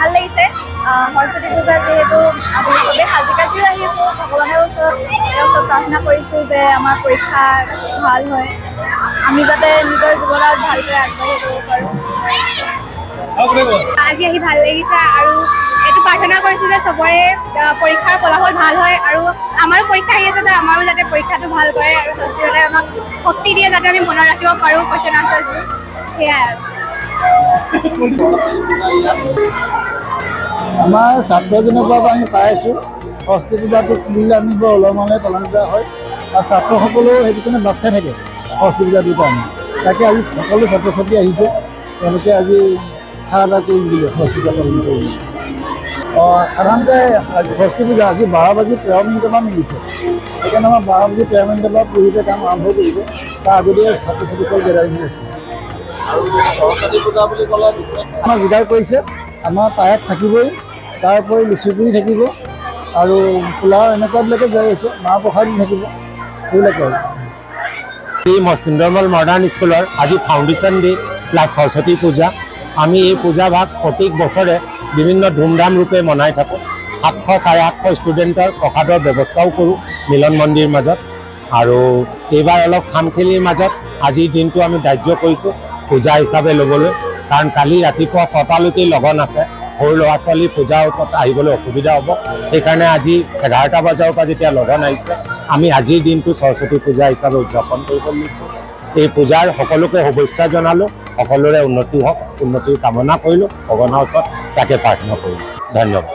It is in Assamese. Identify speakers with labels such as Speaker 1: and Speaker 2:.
Speaker 1: ভাল লাগিছে সৰস্বতী পূজা যেহেতু আমি সবে সাজি কাজি আহিছোঁ ভগৱানৰ ওচৰত চব প্ৰাৰ্থনা কৰিছোঁ যে আমাৰ পৰীক্ষা ভাল হয় আমি যাতে নিজৰ জীৱনত ভালকৈ আগবাঢ়ি যাব পাৰোঁ আজি আহি ভাল লাগিছে আৰু এইটো প্ৰাৰ্থনা কৰিছোঁ যে চবৰে পৰীক্ষাৰ ফলাফল ভাল হয় আৰু আমাৰো পৰীক্ষা আহি আছে যে আমাৰো যাতে পৰীক্ষাটো ভাল কৰে আৰু সৰস্বতীয়ে আমাক শক্তি দিয়ে যাতে আমি মনত ৰাখিব পাৰোঁ কুৱেশ্যন আনচাৰ্ছবোৰ সেয়াই
Speaker 2: আমাৰ ছাত্ৰজনৰ পৰা আমি পাই আছোঁ সৰস্বতী পূজাটো বুলিলে আমি বৰ উলহ-মালহেৰে পালন কৰা হয় আৰু ছাত্ৰসকলেও সেইটো কাৰণে বাট চাই থাকে সৰস্বতী পূজাটোৰ কাৰণে তাকে আজি সকলো ছাত্ৰ ছাত্ৰী আহিছে তেওঁলোকে আজি সেৱা এটা কৰিম বুলি সৰস্বতী পূজা পালন কৰিম সাধাৰণতে সৰস্বতী পূজা আজি 12:13 মিলিছে সেইকাৰণে আমাৰ 12:13 পৰা পঢ়িতে কাম আৰম্ভ কৰিব তাৰ আগতেই ছাত্ৰ ছাত্ৰীসকল গেদাৰিং হৈ আছে
Speaker 3: সৰস্বতী পূজা বুলি ক'লে
Speaker 2: আমাক যোগাৰ কৰিছে আমাৰ পায়স থাকিবই তাৰ উপৰি লিচুপুৰি থাকিব আৰু পোলাও এনেকুৱাবিলাকে যোগাৰ হৈছে মাহ প্ৰসাদী থাকিব সেইবিলাকে
Speaker 4: সুন্দৰমল মডাৰ্ণ স্কুলৰ আজি ফাউণ্ডেশ্যন ডে প্লাছ সৰস্বতী পূজা আমি এই পূজাভাগ প্ৰত্যেক বছৰে বিভিন্ন ধুমধাম ৰূপে মনাই থাকোঁ 700-750 ষ্টুডেণ্টৰ প্ৰসাদৰ ব্যৱস্থাও কৰোঁ মিলন মন্দিৰ মাজত আৰু এইবাৰ অলপ খামখেলিৰ মাজত আজিৰ দিনটো আমি ধাৰ্য কৰিছোঁ পূজা হিচাপে ল'বলৈ কাৰণ কালি ৰাতিপুৱা 6টালৈকে লগন আছে সৰু ল'ৰা ছোৱালী পূজাৰ ওপৰত আহিবলৈ অসুবিধা হ'ব সেইকাৰণে আজি 11টা বজাৰ পৰা যেতিয়া লগন আহিছে আমি আজিৰ দিনটো সৰস্বতী পূজা হিচাপে উদযাপন কৰিব লৈছোঁ এই পূজাৰ সকলোকে শুভেচ্ছা জনালোঁ সকলোৰে উন্নতি হওক উন্নতিৰ কামনা কৰিলোঁ ভগৱানৰ ওচৰত তাকে প্ৰাৰ্থনা কৰিলোঁ ধন্যবাদ।